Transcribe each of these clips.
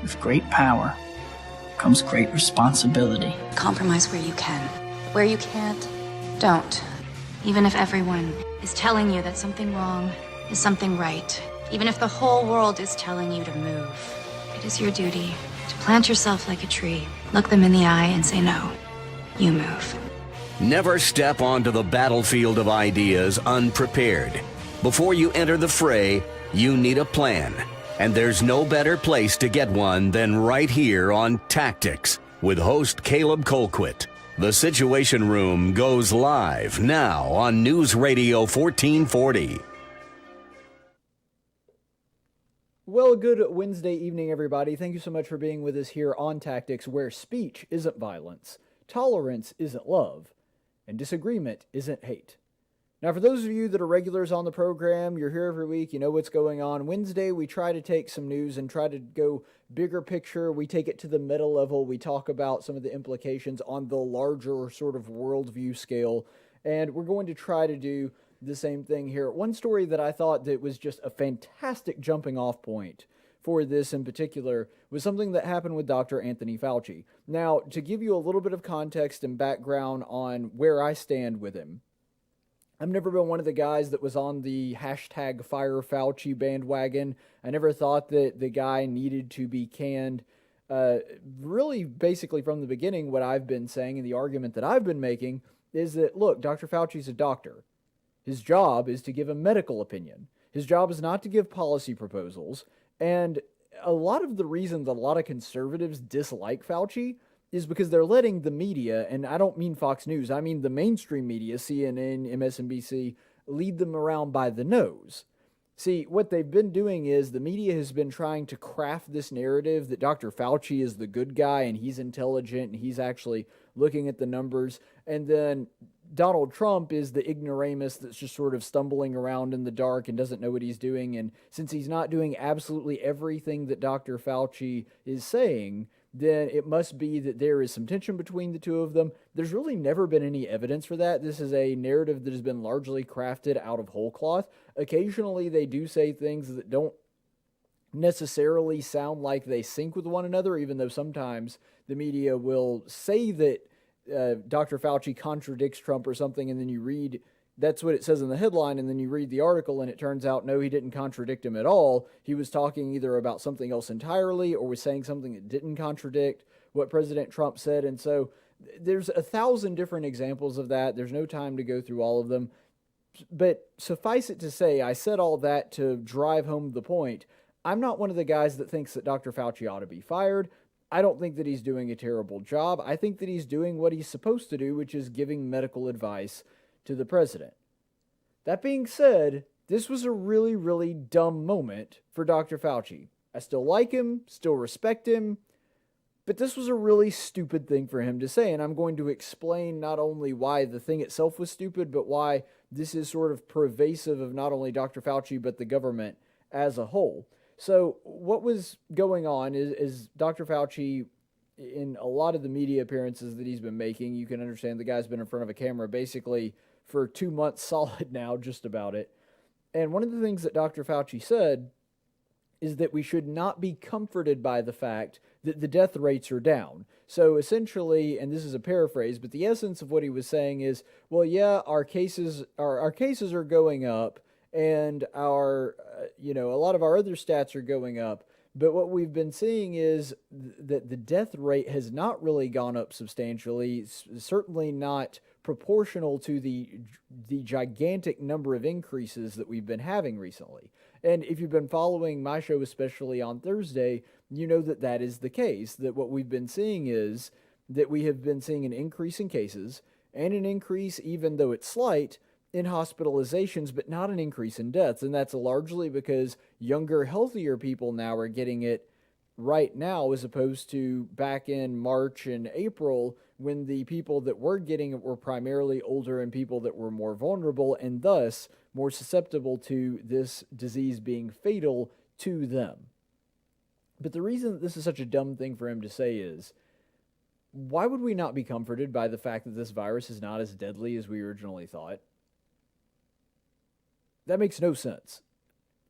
With great power comes great responsibility. Compromise where you can. Where you can't, don't. Even if everyone is telling you that something wrong is something right. Even if the whole world is telling you to move. It is your duty to plant yourself like a tree, look them in the eye and say no. You move. Never step onto the battlefield of ideas unprepared. Before you enter the fray, you need a plan. And there's no better place to get one than right here on Tactics with host Caleb Colquitt. The Situation Room goes live now on News Radio 1440. Well, good Wednesday evening, everybody. Thank you so much for being with us here on Tactics, where speech isn't violence, tolerance isn't love, and disagreement isn't hate. Now, for those of you that are regulars on the program, you're here every week, you know what's going on. Wednesday, we try to take some news and try to go bigger picture. We take it to the meta level. We talk about some of the implications on the larger sort of worldview scale, and we're going to try to do the same thing here. One story that I thought that was just a fantastic jumping off point for this in particular was something that happened with Dr. Anthony Fauci. Now, to give you a little bit of context and background on where I stand with him, I've never been one of the guys that was on the hashtag Fire Fauci bandwagon. I never thought that the guy needed to be canned. Really, basically from the beginning, what I've been saying and the argument that I've been making is that, look, Dr. Fauci's a doctor. His job is to give a medical opinion. His job is not to give policy proposals. And a lot of the reason that a lot of conservatives dislike Fauci is because they're letting the media, and I don't mean Fox News, I mean the mainstream media, CNN, MSNBC, lead them around by the nose. See, what they've been doing is the media has been trying to craft this narrative that Dr. Fauci is the good guy and he's intelligent and he's actually looking at the numbers. And then Donald Trump is the ignoramus that's just sort of stumbling around in the dark and doesn't know what he's doing. And since he's not doing absolutely everything that Dr. Fauci is saying, then it must be that there is some tension between the two of them. There's really never been any evidence for that. This is a narrative that has been largely crafted out of whole cloth. Occasionally, they do say things that don't necessarily sound like they sync with one another, even though sometimes the media will say that Dr. Fauci contradicts Trump or something, and then you read, that's what it says in the headline, and then you read the article, and it turns out, no, he didn't contradict him at all. He was talking either about something else entirely or was saying something that didn't contradict what President Trump said. And so there's 1,000 different examples of that. There's no time to go through all of them. But suffice it to say, I said all that to drive home the point. I'm not one of the guys that thinks that Dr. Fauci ought to be fired. I don't think that he's doing a terrible job. I think that he's doing what he's supposed to do, which is giving medical advice to the president. That being said, this was a really, really dumb moment for Dr. Fauci. I still like him, still respect him, but this was a really stupid thing for him to say, and I'm going to explain not only why the thing itself was stupid, but why this is sort of pervasive of not only Dr. Fauci, but the government as a whole. So what was going on is Dr. Fauci, in a lot of the media appearances that he's been making, you can understand the guy's been in front of a camera basically for 2 months solid now, just about it. And one of the things that Dr. Fauci said is that we should not be comforted by the fact that the death rates are down. So essentially, and this is a paraphrase, but the essence of what he was saying is, well, yeah, our cases are going up, and our, a lot of our other stats are going up. But what we've been seeing is that the death rate has not really gone up substantially, certainly not proportional to the gigantic number of increases that we've been having recently. And if you've been following my show, especially on Thursday, you know that that is the case, that what we've been seeing is that we have been seeing an increase in cases and an increase, even though it's slight, in hospitalizations, but not an increase in deaths. And that's largely because younger, healthier people now are getting it right now, as opposed to back in March and April, when the people that were getting it were primarily older and people that were more vulnerable and thus more susceptible to this disease being fatal to them. But the reason that this is such a dumb thing for him to say is, why would we not be comforted by the fact that this virus is not as deadly as we originally thought? That makes no sense.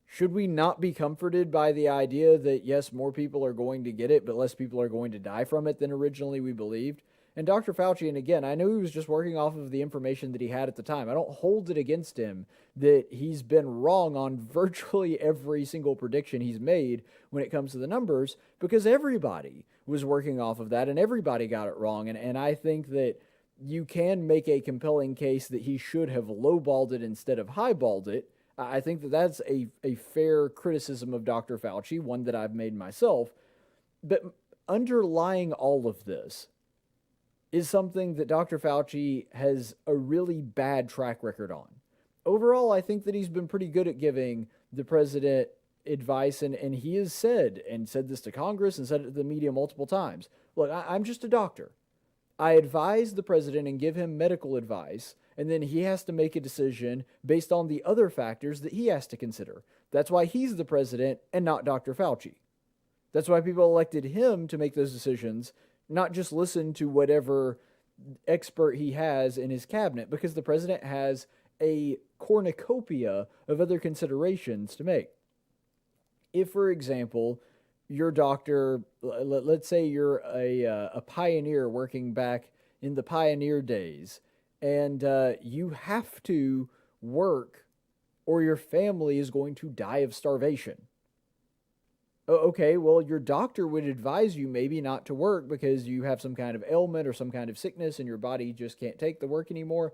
Should we not be comforted by the idea that, yes, more people are going to get it, but less people are going to die from it than originally we believed? And Dr. Fauci, and again, I know he was just working off of the information that he had at the time. I don't hold it against him that he's been wrong on virtually every single prediction he's made when it comes to the numbers, because everybody was working off of that and everybody got it wrong. And I think that you can make a compelling case that he should have lowballed it instead of highballed it. I think that that's a fair criticism of Dr. Fauci, one that I've made myself. But underlying all of this is something that Dr. Fauci has a really bad track record on. Overall, I think that he's been pretty good at giving the president advice, and he has said this to Congress and said it to the media multiple times. Look, I'm just a doctor. I advise the president and give him medical advice, and then he has to make a decision based on the other factors that he has to consider. That's why he's the president and not Dr. Fauci. That's why people elected him to make those decisions, not just listen to whatever expert he has in his cabinet, because the president has a cornucopia of other considerations to make. If, for example, your doctor, let's say you're a pioneer working back in the pioneer days, and you have to work or your family is going to die of starvation. Okay, well, your doctor would advise you maybe not to work because you have some kind of ailment or some kind of sickness and your body just can't take the work anymore.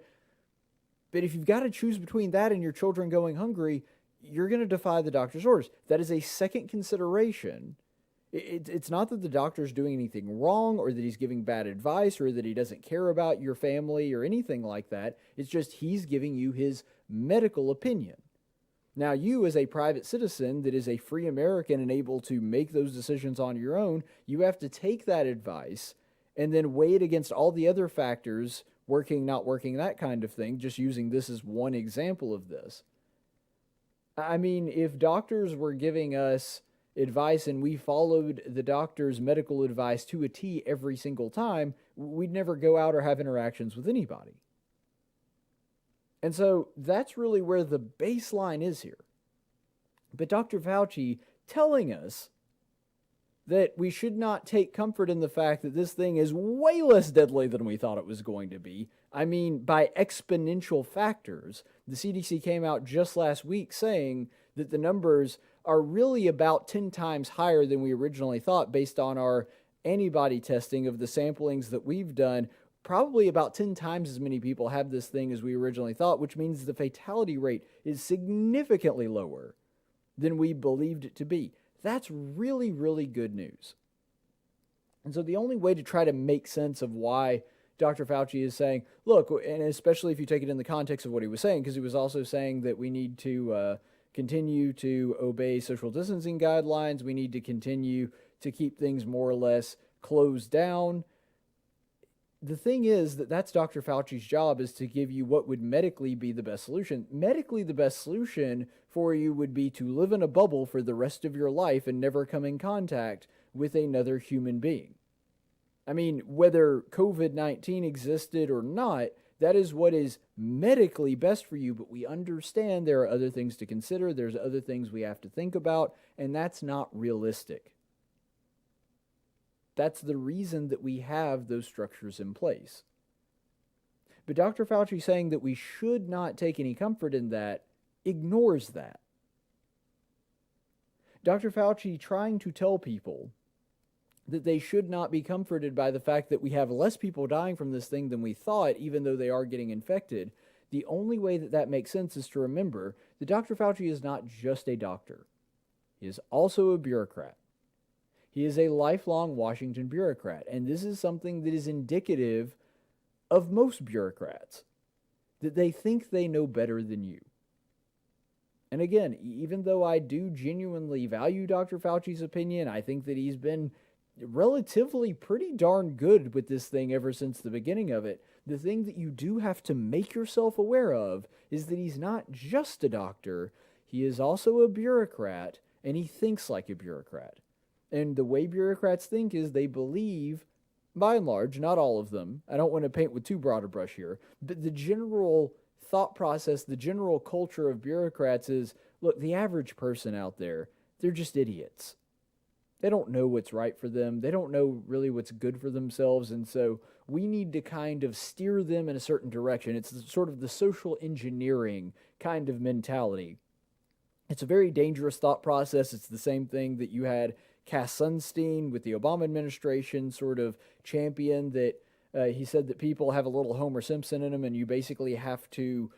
But if you've got to choose between that and your children going hungry, you're going to defy the doctor's orders. That is a second consideration. It's not that the doctor's doing anything wrong or that he's giving bad advice or that he doesn't care about your family or anything like that. It's just he's giving you his medical opinion. Now, you as a private citizen that is a free American and able to make those decisions on your own, you have to take that advice and then weigh it against all the other factors, working, not working, that kind of thing, just using this as one example of this. I mean, if doctors were giving us advice and we followed the doctor's medical advice to a T every single time, we'd never go out or have interactions with anybody. And so that's really where the baseline is here. But Dr. Fauci telling us that we should not take comfort in the fact that this thing is way less deadly than we thought it was going to be. I mean, by exponential factors. The CDC came out just last week saying that the numbers are really about 10 times higher than we originally thought based on our antibody testing of the samplings that we've done. Probably about 10 times as many people have this thing as we originally thought, which means the fatality rate is significantly lower than we believed it to be. That's really, really good news. And so the only way to try to make sense of why Dr. Fauci is saying, look, and especially if you take it in the context of what he was saying, because he was also saying that we need to continue to obey social distancing guidelines, we need to continue to keep things more or less closed down. The thing is that that's Dr. Fauci's job, is to give you what would medically be the best solution. Medically, the best solution for you would be to live in a bubble for the rest of your life and never come in contact with another human being. I mean, whether COVID-19 existed or not, that is what is medically best for you, but we understand there are other things to consider, there's other things we have to think about, and that's not realistic. That's the reason that we have those structures in place. But Dr. Fauci saying that we should not take any comfort in that ignores that. Dr. Fauci trying to tell people that they should not be comforted by the fact that we have less people dying from this thing than we thought, even though they are getting infected. The only way that that makes sense is to remember that Dr. Fauci is not just a doctor. He is also a bureaucrat. He is a lifelong Washington bureaucrat, and this is something that is indicative of most bureaucrats, that they think they know better than you. And again, even though I do genuinely value Dr. Fauci's opinion, I think that he's been relatively pretty darn good with this thing ever since the beginning of it. The thing that you do have to make yourself aware of is that he's not just a doctor, he is also a bureaucrat, and he thinks like a bureaucrat. And the way bureaucrats think is they believe, by and large, not all of them, I don't want to paint with too broad a brush here, but the general thought process, the general culture of bureaucrats is, look, the average person out there, they're just idiots. They don't know what's right for them. They don't know really what's good for themselves. And so we need to kind of steer them in a certain direction. It's sort of the social engineering kind of mentality. It's a very dangerous thought process. It's the same thing that you had Cass Sunstein with the Obama administration sort of champion, that he said that people have a little Homer Simpson in them, and you basically have to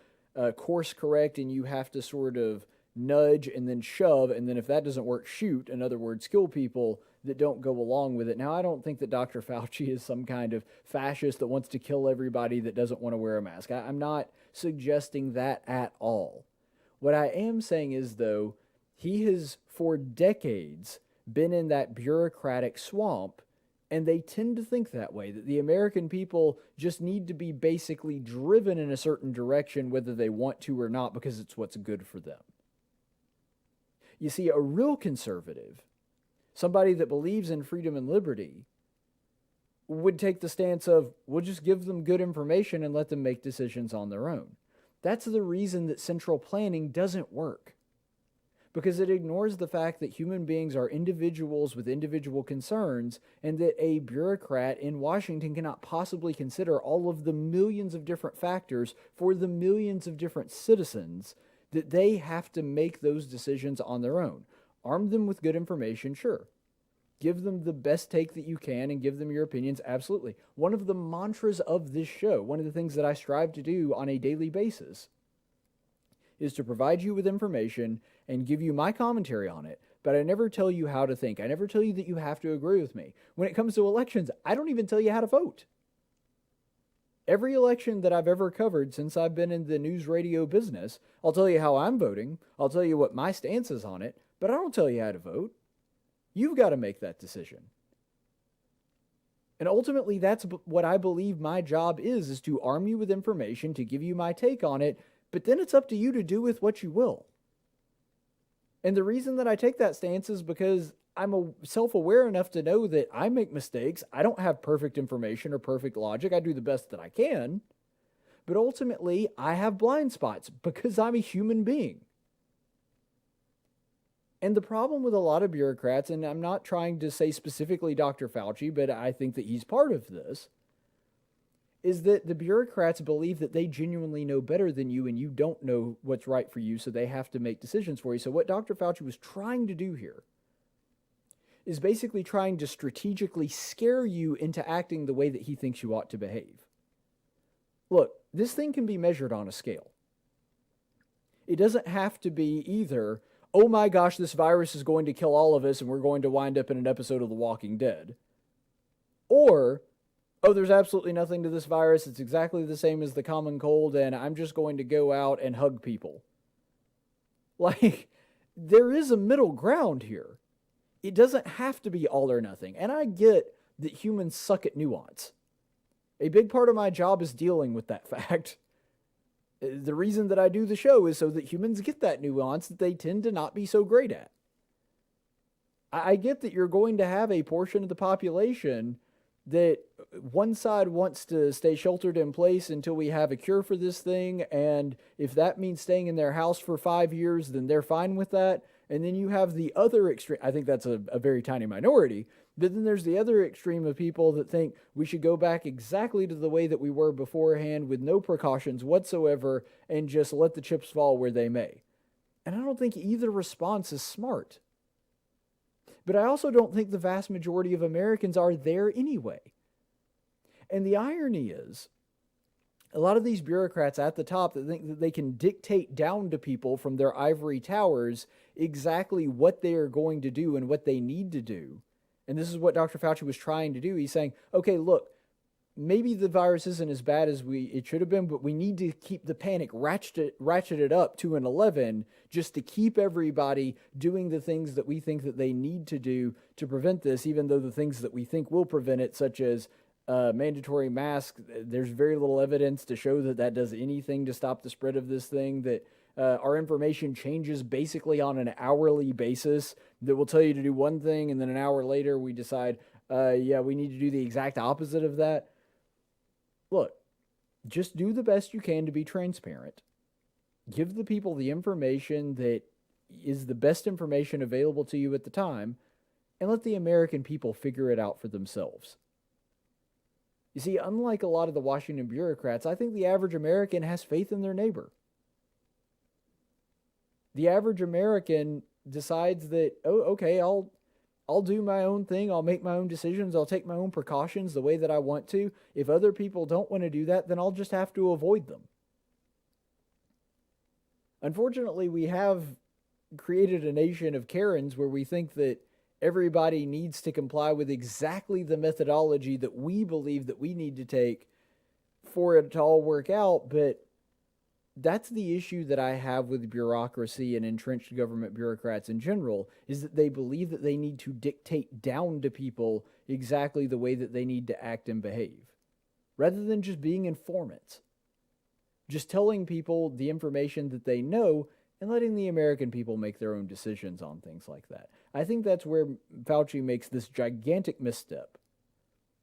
course correct, and you have to sort of nudge and then shove, and then if that doesn't work, shoot. In other words, kill people that don't go along with it. Now, I don't think that Dr. Fauci is some kind of fascist that wants to kill everybody that doesn't want to wear a mask. I'm not suggesting that at all. What I am saying is, though, he has for decades been in that bureaucratic swamp, and they tend to think that way, that the American people just need to be basically driven in a certain direction whether they want to or not, because it's what's good for them. You see, a real conservative, somebody that believes in freedom and liberty, would take the stance of, we'll just give them good information and let them make decisions on their own. That's the reason that central planning doesn't work, because it ignores the fact that human beings are individuals with individual concerns, and that a bureaucrat in Washington cannot possibly consider all of the millions of different factors for the millions of different citizens, that they have to make those decisions on their own. Arm them with good information, sure. Give them the best take that you can and give them your opinions, absolutely. One of the mantras of this show, one of the things that I strive to do on a daily basis, is to provide you with information and give you my commentary on it, but I never tell you how to think. I never tell you that you have to agree with me. When it comes to elections, I don't even tell you how to vote. Every election that I've ever covered since I've been in the news radio business, I'll tell you how I'm voting, I'll tell you what my stance is on it, but I don't tell you how to vote. You've got to make that decision. And ultimately, that's what I believe my job is to arm you with information, to give you my take on it, but then it's up to you to do with what you will. And the reason that I take that stance is because I'm self-aware enough to know that I make mistakes. I don't have perfect information or perfect logic. I do the best that I can. But ultimately, I have blind spots because I'm a human being. And the problem with a lot of bureaucrats, and I'm not trying to say specifically Dr. Fauci, but I think that he's part of this, is that the bureaucrats believe that they genuinely know better than you and you don't know what's right for you, so they have to make decisions for you. So what Dr. Fauci was trying to do here is basically trying to strategically scare you into acting the way that he thinks you ought to behave. Look, this thing can be measured on a scale. It doesn't have to be either, oh my gosh, this virus is going to kill all of us and we're going to wind up in an episode of The Walking Dead. Or, oh, there's absolutely nothing to this virus. It's exactly the same as the common cold and I'm just going to go out and hug people. Like, there is a middle ground here. It doesn't have to be all or nothing. And I get that humans suck at nuance. A big part of my job is dealing with that fact. The reason that I do the show is so that humans get that nuance that they tend to not be so great at. I get that you're going to have a portion of the population that one side wants to stay sheltered in place until we have a cure for this thing, and if that means staying in their house for 5 years, then they're fine with that. And then you have the other extreme. I think that's a very tiny minority. But then there's the other extreme of people that think we should go back exactly to the way that we were beforehand with no precautions whatsoever and just let the chips fall where they may. And I don't think either response is smart. But I also don't think the vast majority of Americans are there anyway. And the irony is, a lot of these bureaucrats at the top that think that they can dictate down to people from their ivory towers exactly what they are going to do and what they need to do. And this is what Dr. Fauci was trying to do. He's saying, okay, look, maybe the virus isn't as bad as it should have been, but we need to keep the panic ratcheted up to an 11 just to keep everybody doing the things that we think that they need to do to prevent this, even though the things that we think will prevent it, such as mandatory masks, there's very little evidence to show that that does anything to stop the spread of this thing, that our information changes basically on an hourly basis, that will tell you to do one thing, and then an hour later we decide, we need to do the exact opposite of that. Look, Just do the best you can to be transparent. Give the people the information that is the best information available to you at the time, and let the American people figure it out for themselves. You see, unlike a lot of the Washington bureaucrats, I think the average American has faith in their neighbor. The average American decides that, oh, okay, I'll do my own thing. I'll make my own decisions. I'll take my own precautions the way that I want to. If other people don't want to do that, then I'll just have to avoid them. Unfortunately, we have created a nation of Karens where we think that everybody needs to comply with exactly the methodology that we believe that we need to take for it to all work out. But that's the issue that I have with bureaucracy and entrenched government bureaucrats in general, is that they believe that they need to dictate down to people exactly the way that they need to act and behave, rather than just being informants. Just telling people the information that they know and letting the American people make their own decisions on things like that. I think that's where Fauci makes this gigantic misstep.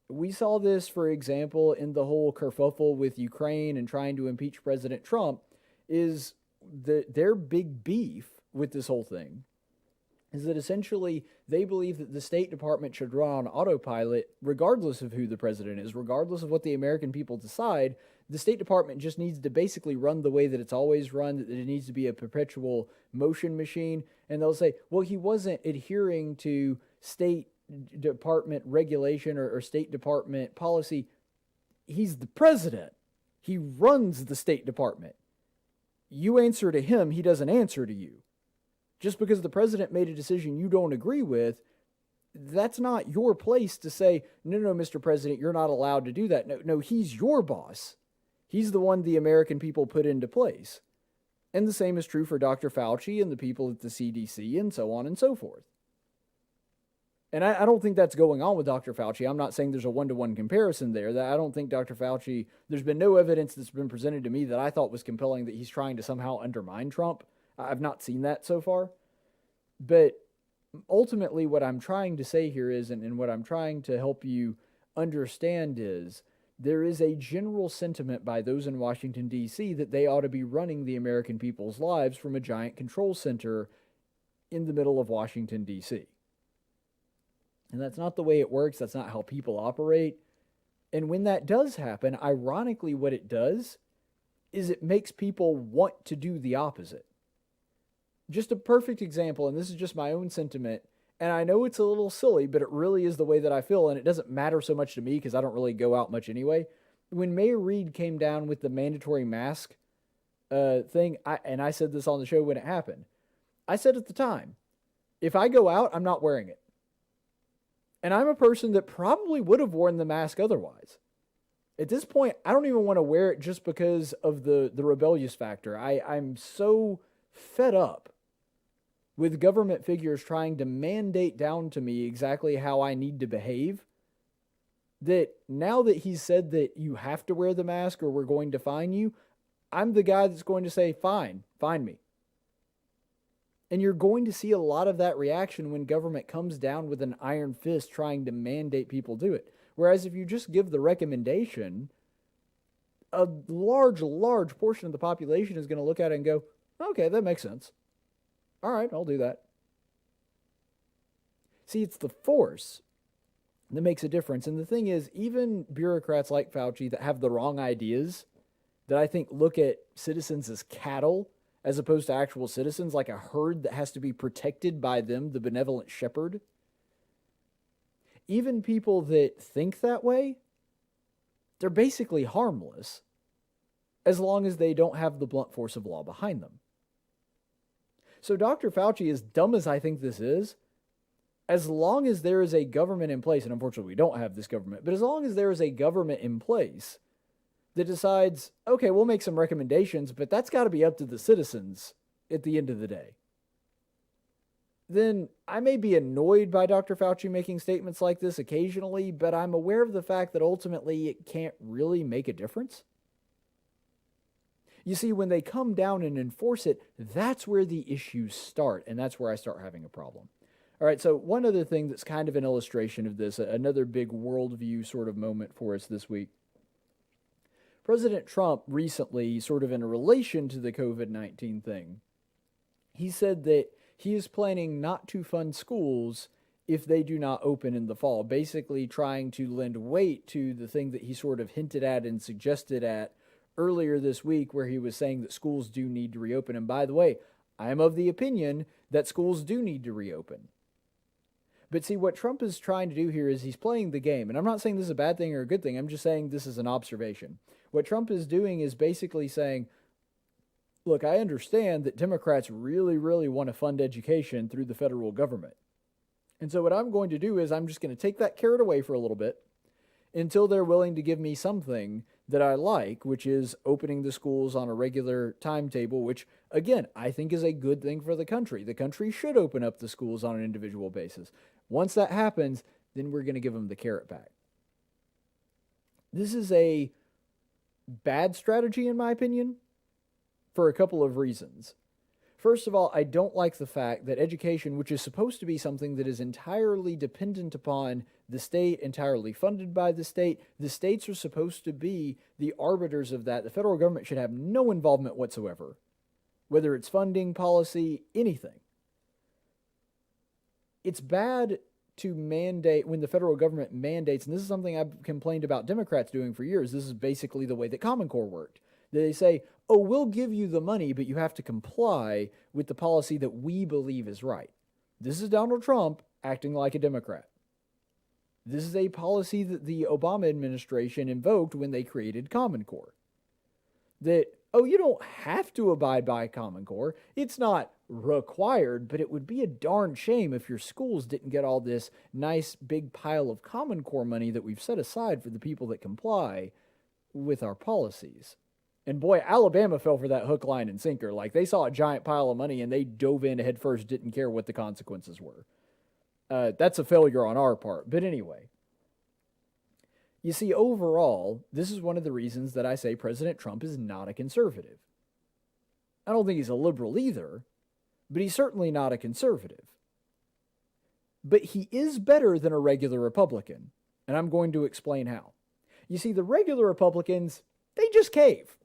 We saw this, for example, in the whole kerfuffle with Ukraine and trying to impeach President Trump, is their big beef with this whole thing is that essentially they believe that the State Department should run on autopilot regardless of who the president is, regardless of what the American people decide. The State Department just needs to basically run the way that it's always run, that it needs to be a perpetual motion machine. And they'll say, well, he wasn't adhering to State Department regulation or State Department policy. He's the president. He runs the State Department. You answer to him, he doesn't answer to you. Just because the president made a decision you don't agree with, that's not your place to say, no, Mr. President, you're not allowed to do that. No, he's your boss. He's the one the American people put into place. And the same is true for Dr. Fauci and the people at the CDC and so on and so forth. And I don't think that's going on with Dr. Fauci. I'm not saying there's a one-to-one comparison there. That I don't think Dr. Fauci, there's been no evidence that's been presented to me that I thought was compelling that he's trying to somehow undermine Trump. I've not seen that so far. But ultimately what I'm trying to say here is, and what I'm trying to help you understand is, there is a general sentiment by those in Washington, D.C. that they ought to be running the American people's lives from a giant control center in the middle of Washington, D.C. And that's not the way it works. That's not how people operate. And when that does happen, ironically, what it does is it makes people want to do the opposite. Just a perfect example, and this is just my own sentiment, and I know it's a little silly, but it really is the way that I feel, and it doesn't matter so much to me because I don't really go out much anyway. When Mayor Reed came down with the mandatory mask thing, I said this on the show when it happened, I said at the time, if I go out, I'm not wearing it. And I'm a person that probably would have worn the mask otherwise. At this point, I don't even want to wear it just because of the rebellious factor. I'm so fed up with government figures trying to mandate down to me exactly how I need to behave, that now that he's said that you have to wear the mask or we're going to fine you, I'm the guy that's going to say, fine me. And you're going to see a lot of that reaction when government comes down with an iron fist trying to mandate people do it. Whereas if you just give the recommendation, a large portion of the population is going to look at it and go, okay, that makes sense. All right, I'll do that. See, it's the force that makes a difference. And the thing is, even bureaucrats like Fauci that have the wrong ideas, that I think look at citizens as cattle as opposed to actual citizens, like a herd that has to be protected by them, the benevolent shepherd. Even people that think that way, they're basically harmless as long as they don't have the blunt force of law behind them. So Dr. Fauci, as dumb as I think this is, as long as there is a government in place, and unfortunately we don't have this government, but as long as there is a government in place that decides, okay, we'll make some recommendations, but that's got to be up to the citizens at the end of the day, then I may be annoyed by Dr. Fauci making statements like this occasionally, but I'm aware of the fact that ultimately it can't really make a difference. You see, when they come down and enforce it, that's where the issues start, and that's where I start having a problem. All right, so one other thing that's kind of an illustration of this, another big worldview sort of moment for us this week. President Trump recently, sort of in relation to the COVID-19 thing, he said that he is planning not to fund schools if they do not open in the fall, basically trying to lend weight to the thing that he sort of hinted at and suggested at earlier this week, where he was saying that schools do need to reopen. And by the way, I am of the opinion that schools do need to reopen. But see, what Trump is trying to do here is he's playing the game. And I'm not saying this is a bad thing or a good thing. I'm just saying this is an observation. What Trump is doing is basically saying, look, I understand that Democrats really, really want to fund education through the federal government. And so what I'm going to do is I'm just going to take that carrot away for a little bit until they're willing to give me something that I like, which is opening the schools on a regular timetable, which, again, I think is a good thing for the country. The country should open up the schools on an individual basis. Once that happens, then we're going to give them the carrot back. This is a bad strategy, in my opinion, for a couple of reasons. First of all, I don't like the fact that education, which is supposed to be something that is entirely dependent upon the state, entirely funded by the states are supposed to be the arbiters of that. The federal government should have no involvement whatsoever, whether it's funding, policy, anything. It's bad to mandate when the federal government mandates, and this is something I've complained about Democrats doing for years. This is basically the way that Common Core worked. They say, oh, we'll give you the money, but you have to comply with the policy that we believe is right. This is Donald Trump acting like a Democrat. This is a policy that the Obama administration invoked when they created Common Core. That, oh, you don't have to abide by Common Core. It's not required, but it would be a darn shame if your schools didn't get all this nice big pile of Common Core money that we've set aside for the people that comply with our policies. And boy, Alabama fell for that hook, line, and sinker. Like, they saw a giant pile of money and they dove in head first, didn't care what the consequences were. That's a failure on our part. But anyway, you see, overall, this is one of the reasons that I say President Trump is not a conservative. I don't think he's a liberal either, but he's certainly not a conservative. But he is better than a regular Republican, and I'm going to explain how. You see, the regular Republicans, they just cave.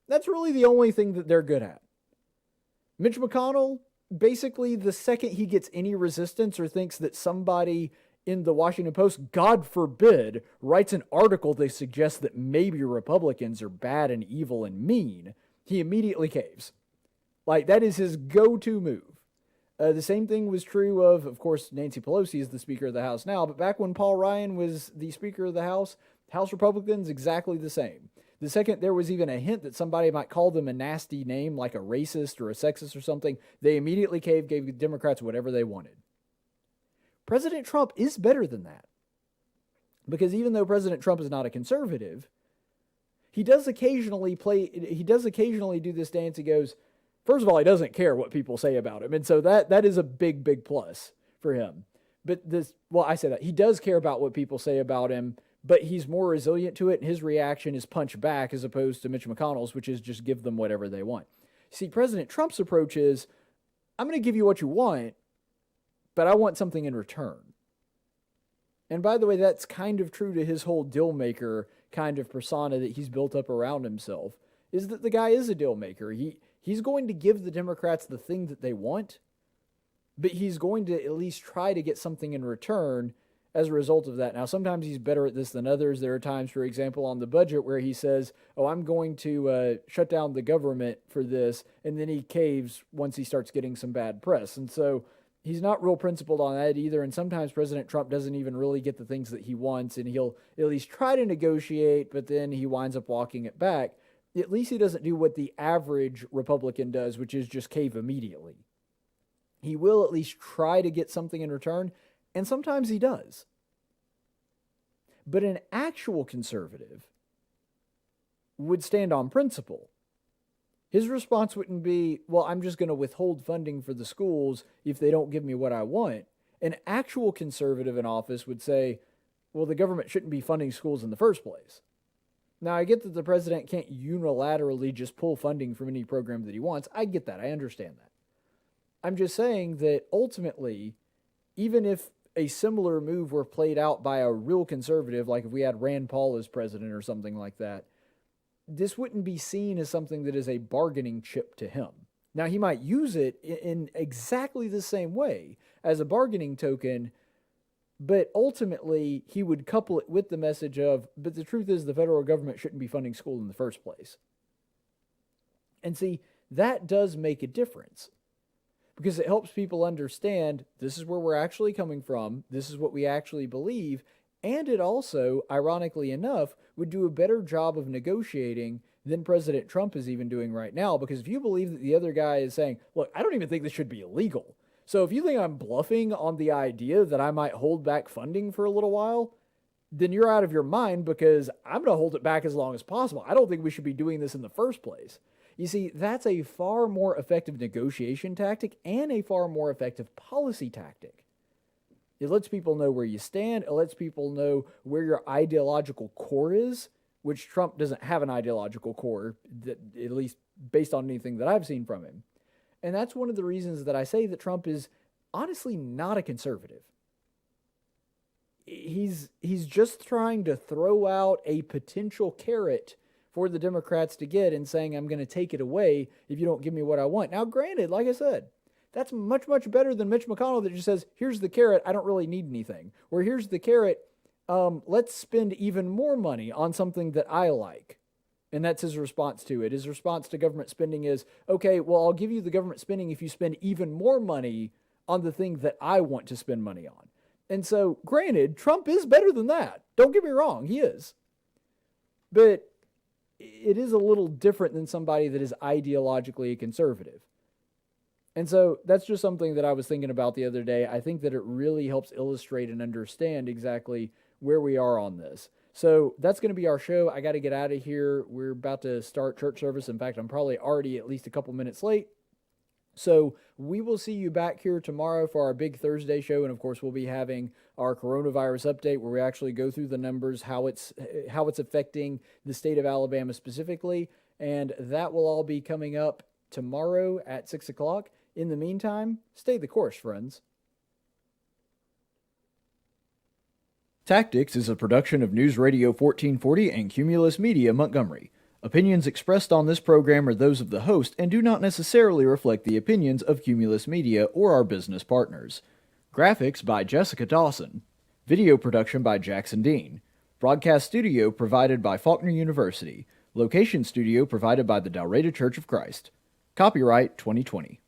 That's really the only thing that they're good at. Mitch McConnell, basically the second he gets any resistance or thinks that somebody in the Washington Post, God forbid, writes an article that suggests that maybe Republicans are bad and evil and mean, he immediately caves. Like, that is his go-to move. The same thing was true of course, Nancy Pelosi is the Speaker of the House now, but back when Paul Ryan was the Speaker of the House Republicans, exactly the same. The second there was even a hint that somebody might call them a nasty name, like a racist or a sexist or something, they immediately caved, gave the Democrats whatever they wanted. President Trump is better than that. Because even though President Trump is not a conservative, he does occasionally do this dance. He goes, first of all, he doesn't care what people say about him. And so that is a big, big plus for him. But I say that. He does care about what people say about him, but he's more resilient to it, and his reaction is punch back as opposed to Mitch McConnell's, which is just give them whatever they want. See, President Trump's approach is, I'm going to give you what you want, but I want something in return. And by the way, that's kind of true to his whole deal maker kind of persona that he's built up around himself, is that the guy is a deal maker. He's going to give the Democrats the thing that they want, but he's going to at least try to get something in return as a result of that. Now, sometimes he's better at this than others. There are times, for example, on the budget where he says, oh, I'm going to shut down the government for this, and then he caves once he starts getting some bad press. And so he's not real principled on that either, and sometimes President Trump doesn't even really get the things that he wants, and he'll at least try to negotiate, but then he winds up walking it back. At least he doesn't do what the average Republican does, which is just cave immediately. He will at least try to get something in return, and sometimes he does. But an actual conservative would stand on principle. His response wouldn't be, well, I'm just going to withhold funding for the schools if they don't give me what I want. An actual conservative in office would say, well, the government shouldn't be funding schools in the first place. Now, I get that the president can't unilaterally just pull funding from any program that he wants. I get that. I understand that. I'm just saying that ultimately, even if a similar move were played out by a real conservative, like if we had Rand Paul as president or something like that, this wouldn't be seen as something that is a bargaining chip to him. Now, he might use it in exactly the same way as a bargaining token, but ultimately he would couple it with the message of, but the truth is the federal government shouldn't be funding school in the first place. And see, that does make a difference, because it helps people understand this is where we're actually coming from, this is what we actually believe, and it also, ironically enough, would do a better job of negotiating than President Trump is even doing right now, because if you believe that the other guy is saying, look, I don't even think this should be illegal. So if you think I'm bluffing on the idea that I might hold back funding for a little while, then you're out of your mind, because I'm going to hold it back as long as possible. I don't think we should be doing this in the first place. You see, that's a far more effective negotiation tactic and a far more effective policy tactic. It lets people know where you stand. It lets people know where your ideological core is, which Trump doesn't have an ideological core, that, at least based on anything that I've seen from him. And that's one of the reasons that I say that Trump is honestly not a conservative. He's just trying to throw out a potential carrot for the Democrats to get and saying, I'm going to take it away if you don't give me what I want. Now, granted, like I said, that's much, much better than Mitch McConnell that just says, here's the carrot, I don't really need anything. Or here's the carrot, let's spend even more money on something that I like. And that's his response to it. His response to government spending is, okay, well, I'll give you the government spending if you spend even more money on the thing that I want to spend money on. And so, granted, Trump is better than that. Don't get me wrong, he is. But it is a little different than somebody that is ideologically conservative. And so that's just something that I was thinking about the other day. I think that it really helps illustrate and understand exactly where we are on this. So that's going to be our show. I got to get out of here. We're about to start church service. In fact, I'm probably already at least a couple minutes late. So we will see you back here tomorrow for our big Thursday show. And of course, we'll be having our coronavirus update where we actually go through the numbers, how it's affecting the state of Alabama specifically. And that will all be coming up tomorrow at 6 o'clock. In the meantime, stay the course, friends. Tactics is a production of News Radio 1440 and Cumulus Media Montgomery. Opinions expressed on this program are those of the host and do not necessarily reflect the opinions of Cumulus Media or our business partners. Graphics by Jessica Dawson. Video production by Jackson Dean. Broadcast studio provided by Faulkner University. Location studio provided by the Dalrata Church of Christ. Copyright 2020.